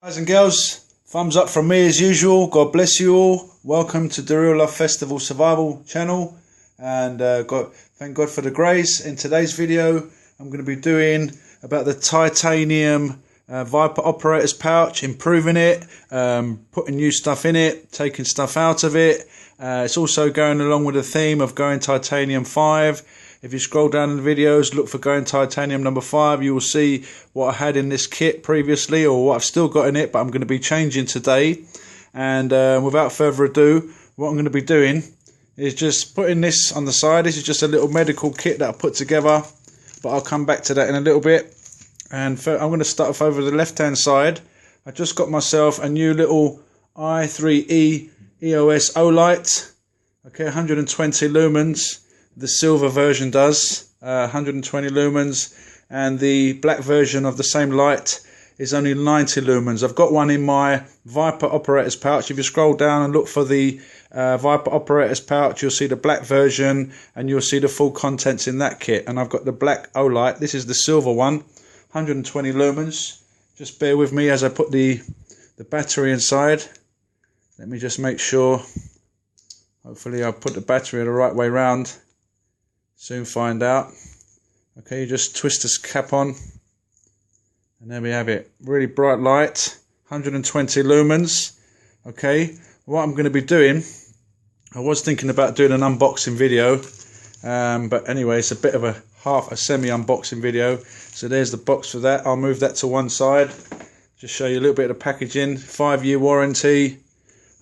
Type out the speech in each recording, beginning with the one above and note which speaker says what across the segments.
Speaker 1: Guys and girls, thumbs up from me as usual. God bless you all. Welcome to the Real Love Festival Survival channel, and thank God for the grace. In today's video I'm going to be doing about the titanium Viper operator's pouch, improving it, putting new stuff in it, taking stuff out of it. It's also going along with the theme of going titanium 5. If you scroll down in the videos, look for going titanium number 5, you will see what I had in this kit previously, or what I've still got in it, but I'm going to be changing today. And without further ado, what I'm going to be doing is just putting this on the side. This is just a little medical kit that I put together, but I'll come back to that in a little bit. And I'm going to start off over the left hand side. I just got myself a new little i3E EOS Olight, okay, 120 lumens. The silver version does 120 lumens, and the black version of the same light is only 90 lumens. I've got one in my Viper operator's pouch. If you scroll down and look for the Viper operator's pouch, you'll see the black version and you'll see the full contents in that kit. And I've got the black Olight. This is the silver one, 120 lumens. Just bear with me as I put the battery inside. Let me just make sure. Hopefully I'll put the battery the right way round. Soon find out. Okay, you just twist this cap on, and there we have it. Really bright light, 120 lumens. Okay, what I'm going to be doing, I was thinking about doing an unboxing video, but anyway, it's a bit of a semi unboxing video. So there's the box for that. I'll move that to one side. Just show you a little bit of the packaging. 5-year warranty,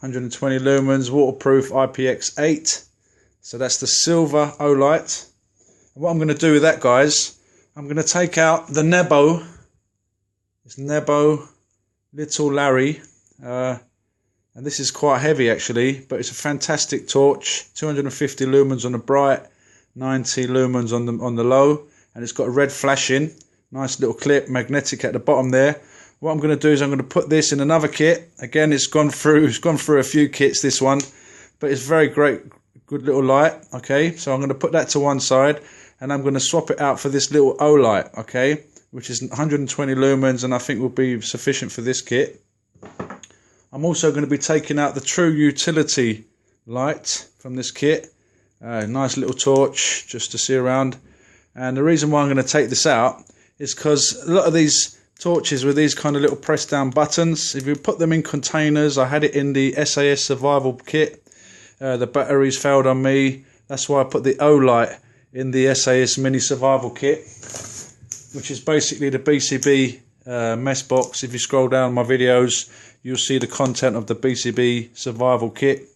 Speaker 1: 120 lumens, waterproof, IPX8. So that's the silver Olight. And what I'm going to do with that, guys, I'm going to take out the Nebo. It's Nebo Little Larry. And this is quite heavy actually, but it's a fantastic torch. 250 lumens on the bright, 90 lumens on the low. And it's got a red flashing. Nice little clip, magnetic at the bottom there. What I'm going to do is I'm going to put this in another kit. Again, it's gone through a few kits, this one. But it's very great. Good little light. Okay, so I'm going to put that to one side, and I'm going to swap it out for this little Olight, okay, which is 120 lumens, and I think will be sufficient for this kit. I'm also going to be taking out the True Utility light from this kit. Nice little torch just to see around. And the reason why I'm going to take this out is because a lot of these torches with these kind of little press down buttons, if you put them in containers, I had it in the SAS survival kit. The batteries failed on me. That's why I put the Olight in the SAS mini survival kit, which is basically the BCB mess box. If you scroll down my videos, you'll see the content of the BCB survival kit.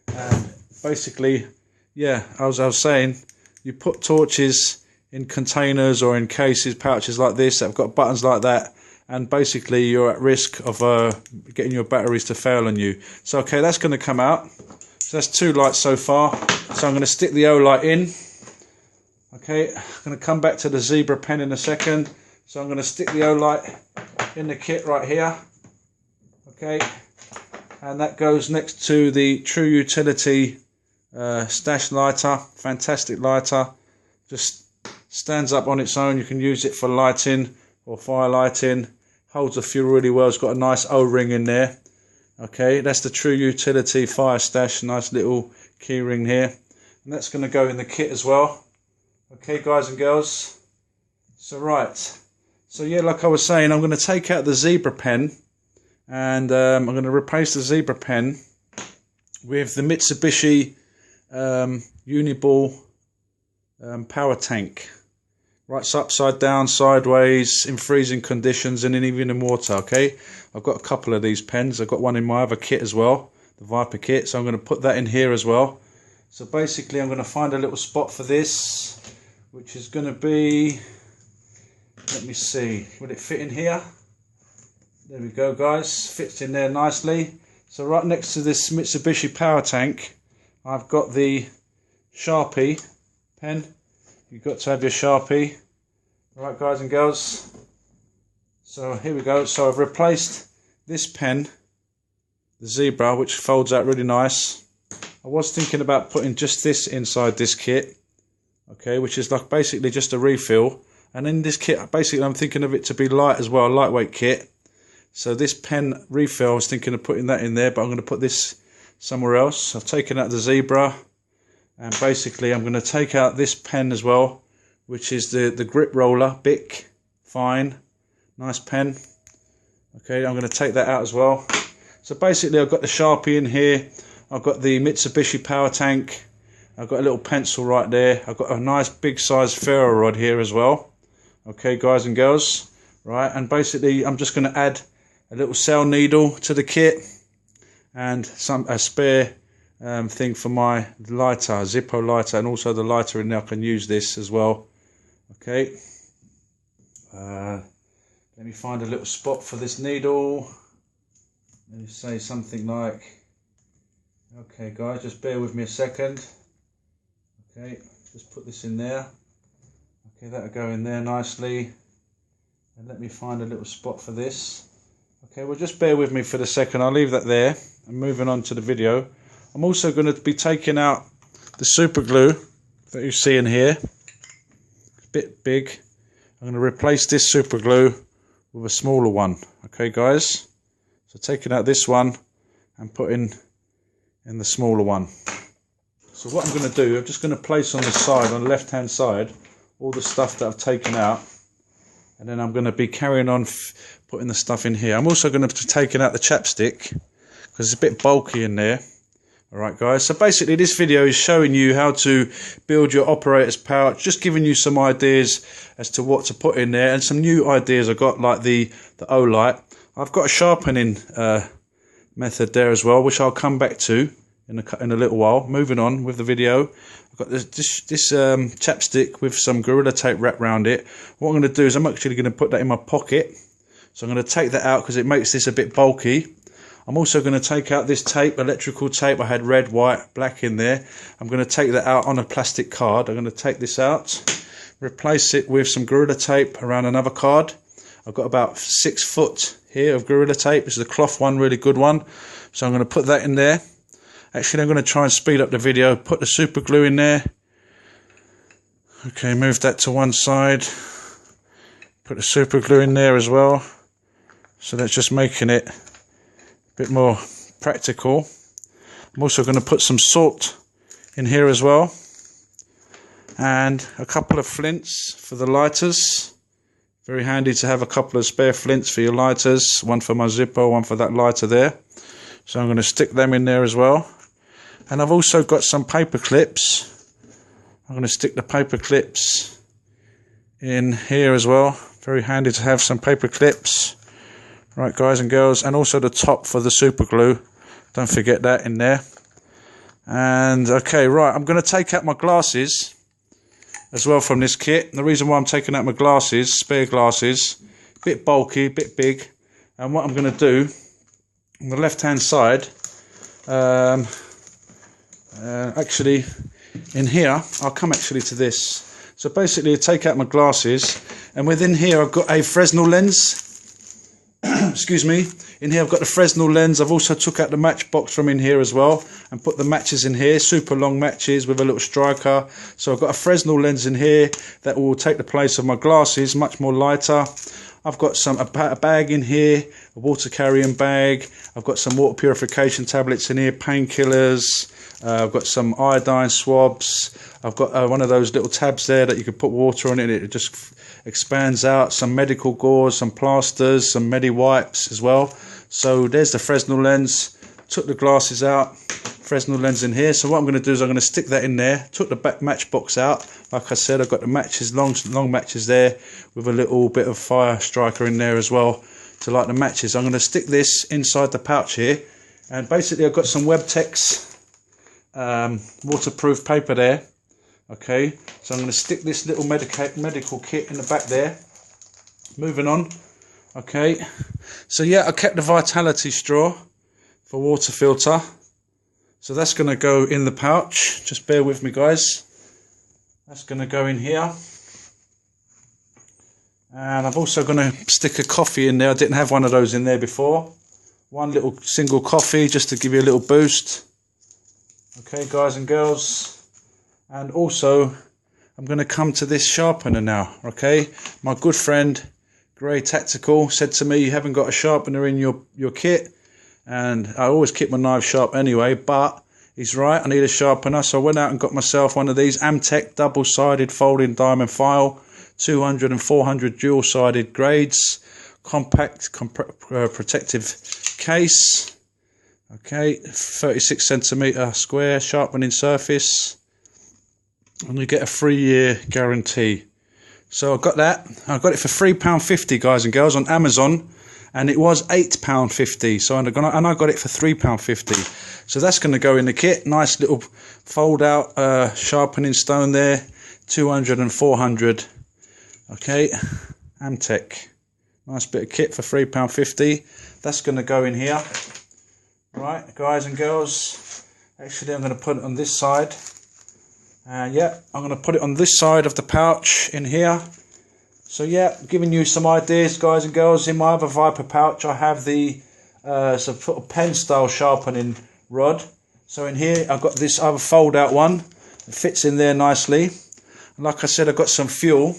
Speaker 1: And basically, yeah, as I was saying, you put torches in containers or in cases, pouches like this that have got buttons like that, and basically you're at risk of getting your batteries to fail on you. So okay, that's going to come out. So that's two lights so far. So I'm going to stick the Olight in. Okay, I'm going to come back to the zebra pen in a second. So I'm going to stick the Olight in the kit right here. Okay, and that goes next to the True Utility stash lighter. Fantastic lighter. Just stands up on its own. You can use it for lighting or fire lighting. Holds the fuel really well. It's got a nice O-ring in there. Okay, that's the True Utility fire stash. Nice little key ring here. And that's going to go in the kit as well. Okay, guys and girls. So, right. So, yeah, like I was saying, I'm going to take out the zebra pen. And I'm going to replace the zebra pen with the Mitsubishi Uniball power tank. Right upside down, sideways, in freezing conditions, and even in water, okay? I've got a couple of these pens. I've got one in my other kit as well, the Viper kit, so I'm going to put that in here as well. So basically I'm going to find a little spot for this, which is going to be, let me see, will it fit in here? There we go, guys, fits in there nicely. So right next to this Mitsubishi power tank, I've got the Sharpie pen. You've got to have your Sharpie. Right, guys and girls. So here we go. So I've replaced this pen, the Zebra, which folds out really nice. I was thinking about putting just this inside this kit, okay, which is like basically just a refill. And in this kit, basically I'm thinking of it to be light as well, lightweight kit. So this pen refill, I was thinking of putting that in there, but I'm going to put this somewhere else. I've taken out the Zebra, and basically I'm going to take out this pen as well, which is the grip roller, Bic Fine, nice pen. Okay, I'm going to take that out as well. So basically I've got the Sharpie in here, I've got the Mitsubishi Power Tank, I've got a little pencil right there, I've got a nice big size ferro rod here as well. Okay, guys and girls, right, and basically I'm just going to add a little cell needle to the kit and a spare thing for my lighter, Zippo lighter, and also the lighter in there. I can use this as well. Okay, let me find a little spot for this needle. Let me say something like, okay guys, just bear with me a second. Okay, just put this in there. Okay, that'll go in there nicely. And let me find a little spot for this. Okay, well just bear with me for the second. I'll leave that there. I'm moving on to the video. I'm also going to be taking out the super glue that you see in here. It's a bit big. I'm going to replace this super glue with a smaller one. Okay guys, so taking out this one and putting in the smaller one. So what I'm going to do, I'm just going to place on the side, on the left hand side, all the stuff that I've taken out, and then I'm going to be carrying on putting the stuff in here. I'm also going to be taking out the chapstick because it's a bit bulky in there. Alright guys, so basically this video is showing you how to build your operator's pouch, just giving you some ideas as to what to put in there, and some new ideas I got, like the Olight. I've got a sharpening method there as well, which I'll come back to in a little while. Moving on with the video, I've got this chapstick with some Gorilla Tape wrapped around it. What I'm going to do is I'm actually going to put that in my pocket. So I'm going to take that out because it makes this a bit bulky. I'm also going to take out this tape, electrical tape. I had red, white, black in there. I'm going to take that out on a plastic card. I'm going to take this out, replace it with some Gorilla Tape around another card. I've got about 6 foot here of Gorilla Tape. This is a cloth one, really good one. So I'm going to put that in there. Actually, I'm going to try and speed up the video. Put the super glue in there. Okay, move that to one side. Put the super glue in there as well. So that's just making it bit more practical. I'm also going to put some salt in here as well, and a couple of flints for the lighters. Very handy to have a couple of spare flints for your lighters, one for my Zippo, one for that lighter there. So I'm going to stick them in there as well. And I've also got some paper clips. I'm going to stick the paper clips in here as well. Very handy to have some paper clips. Right guys and girls, and also the top for the super glue, don't forget that in there. And okay, right, I'm going to take out my glasses as well from this kit. And the reason why I'm taking out my glasses, spare glasses, a bit bulky, a bit big, and what I'm going to do on the left hand side, actually in here, I'll come actually to this. So basically I take out my glasses, and within here I've got a Fresnel lens. Excuse me. In here I've got the Fresnel lens. I've also took out the match box from in here as well and put the matches in here, super long matches with a little striker. So I've got a Fresnel lens in here that will take the place of my glasses, much more lighter. I've got a bag in here, a water carrying bag. I've got some water purification tablets in here, painkillers. I've got some iodine swabs. I've got one of those little tabs there that you can put water on it. It just expands out. Some medical gauze, some plasters, some medi wipes as well. So there's the Fresnel lens. Took the glasses out. Fresnel lens in here. So what I'm going to do is I'm going to stick that in there. Took the back match box out. Like I said, I've got the matches, long matches there, with a little bit of fire striker in there as well to light the matches. I'm going to stick this inside the pouch here, and basically I've got some Webtex waterproof paper there. Okay, so I'm going to stick this little medical kit in the back there. Moving on. Okay, so yeah, I kept the Vitality straw for water filter, so that's going to go in the pouch. Just bear with me guys. That's going to go in here, and I'm also going to stick a coffee in there. I didn't have one of those in there before. One little single coffee just to give you a little boost. Okay guys and girls, and also I'm going to come to this sharpener now. Okay, my good friend Grey Tactical said to me, you haven't got a sharpener in your kit, and I always keep my knife sharp anyway, but he's right, I need a sharpener. So I went out and got myself one of these Amtech double-sided folding diamond file, 200 and 400 dual-sided grades, compact protective case. Okay, 36 centimeter square sharpening surface, and you get a 3-year guarantee. So I got that. I got it for £3.50, guys and girls, on Amazon, and it was £8.50. So I got it for £3.50. So that's going to go in the kit. Nice little fold-out sharpening stone there, 200 and 400. Okay, Amtech. Nice bit of kit for £3.50. That's going to go in here. Right, guys and girls, actually I'm going to put it on this side. Yeah, I'm going to put it on this side of the pouch in here. So yeah, giving you some ideas, guys and girls. In my other Viper pouch, I have the sort of pen style sharpening rod. So in here, I've got this other fold out one. It fits in there nicely. And like I said, I've got some fuel.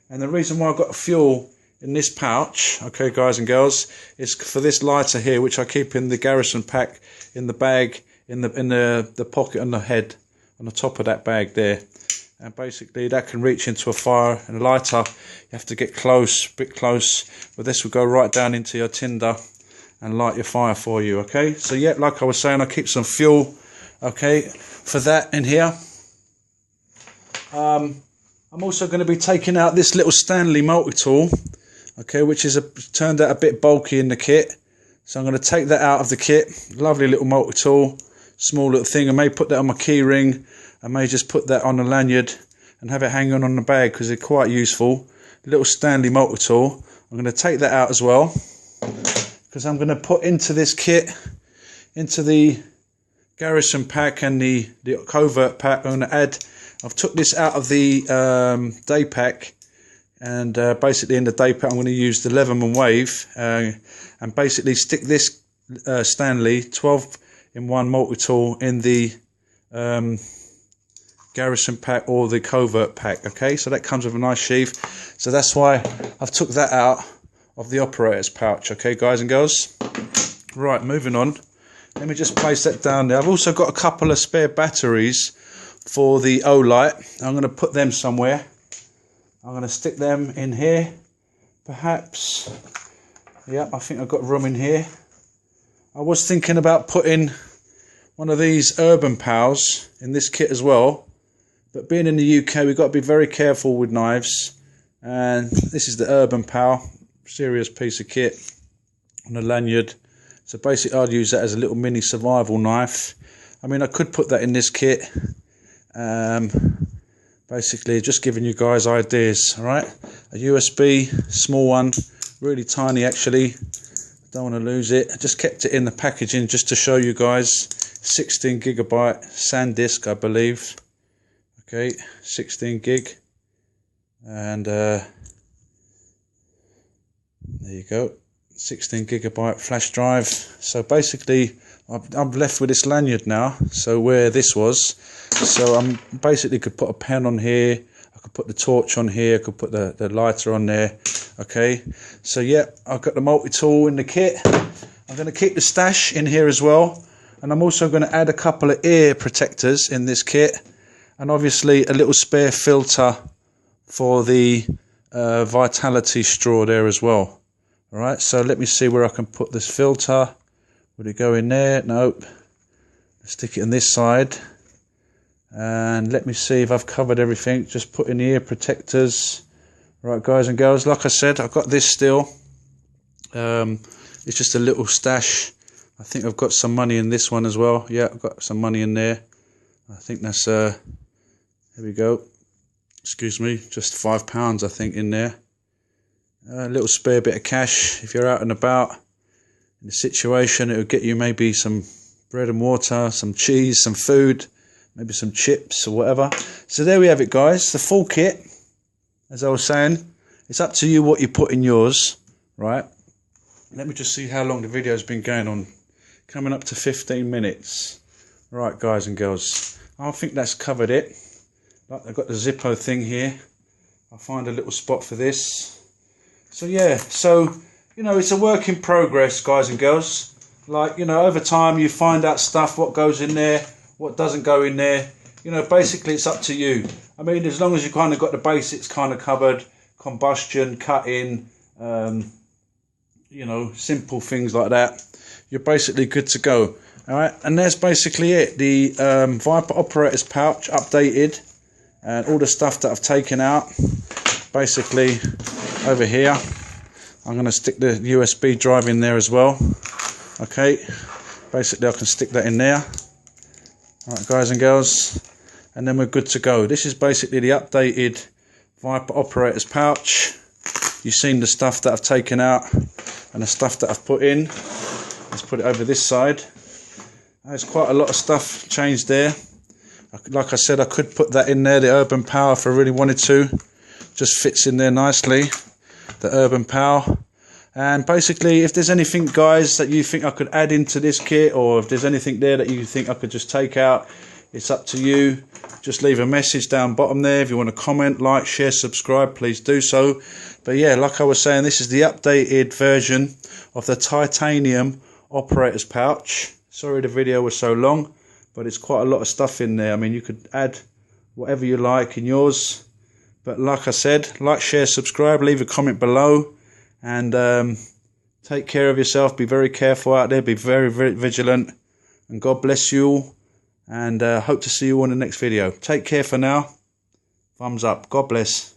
Speaker 1: And the reason why I've got fuel in this pouch, okay, guys and girls, is for this lighter here, which I keep in the Garrison pack, in the bag, in the pocket on the head, on the top of that bag there. And basically that can reach into a fire, and a lighter, you have to get close, a bit close, but this will go right down into your tinder and light your fire for you. Okay, so yeah, like I was saying, I keep some fuel, okay, for that in here. I'm also going to be taking out this little Stanley multi-tool, okay, which is turned out a bit bulky in the kit. So I'm going to take that out of the kit. Lovely little multi-tool, small little thing. I may put that on my key ring. I may just put that on a lanyard and have it hanging on the bag, because they're quite useful. Little Stanley multi-tool. I'm going to take that out as well, because I'm going to put into this kit, into the Garrison pack and the Covert pack. I'm going to add, I've took this out of the day pack, and basically in the day pack I'm going to use the Leatherman Wave, and basically stick this Stanley 12-in-1 multi-tool in the Garrison pack or the Covert pack. Okay, so that comes with a nice sheath. So that's why I've took that out of the operator's pouch. Okay, guys and girls. Right, moving on. Let me just place that down there. I've also got a couple of spare batteries for the Olight. I'm going to put them somewhere. I'm going to stick them in here, perhaps. Yep, I think I've got room in here. I was thinking about putting one of these Urban Pals in this kit as well, but being in the UK, we've got to be very careful with knives. And this is the Urban Pal, serious piece of kit on a lanyard. So basically I'd use that as a little mini survival knife. I mean, I could put that in this kit. Basically just giving you guys ideas. All right, a USB, small one, really tiny actually. Don't want to lose it. I just kept it in the packaging just to show you guys. 16 gigabyte SanDisk, I believe. Okay, 16 gig. And there you go, 16 gigabyte flash drive. So basically I'm left with this lanyard now, so where this was. So I'm basically could put a pen on here, I could put the torch on here, I could put the lighter on there. Okay, so yeah, I've got the multi-tool in the kit. I'm going to keep the stash in here as well, and I'm also going to add a couple of ear protectors in this kit, and obviously a little spare filter for the Vitality straw there as well. Alright, so let me see where I can put this filter. Would it go in there? Nope. Stick it on this side. And let me see if I've covered everything. Just put in the ear protectors. Right, guys and girls, like I said, I've got this still. It's just a little stash. I think I've got some money in this one as well. Yeah, I've got some money in there. I think that's, here we go. Excuse me, just £5 I think in there. A little spare bit of cash. If you're out and about in a situation, it would get you maybe some bread and water, some cheese, some food, maybe some chips or whatever. So there we have it, guys. The full kit, as I was saying. It's up to you what you put in yours, right? Let me just see how long the video's been going on. Coming up to 15 minutes. Right, guys and girls. I think that's covered it. I've got the Zippo thing here. I'll find a little spot for this. So yeah, so you know, it's a work in progress, guys and girls. Like, you know, over time you find out stuff, what goes in there, what doesn't go in there. You know, basically it's up to you. I mean, as long as you kind of got the basics kind of covered, combustion, cutting, you know, simple things like that, you're basically good to go. All right, and that's basically it. The Viper operator's pouch updated, and all the stuff that I've taken out. Basically, over here, I'm going to stick the USB drive in there as well. Okay, basically I can stick that in there. All right, guys and girls, and then we're good to go. This is basically the updated Viper operator's pouch. You've seen the stuff that I've taken out and the stuff that I've put in. Let's put it over this side. There's quite a lot of stuff changed there. Like I said, I could put that in there, the Urban Power, if I really wanted to. Just fits in there nicely, the Urban Power. And basically, if there's anything, guys, that you think I could add into this kit, or if there's anything there that you think I could just take out, it's up to you. Just leave a message down bottom there. If you want to comment, like, share, subscribe, please do so. But yeah, like I was saying, this is the updated version of the titanium operator's pouch. Sorry the video was so long, but it's quite a lot of stuff in there. I mean, you could add whatever you like in yours. But like I said, like, share, subscribe, leave a comment below. And take care of yourself. Be very careful out there. Be very, very vigilant. And God bless you all. And hope to see you on the next video. Take care for now. Thumbs up. God bless.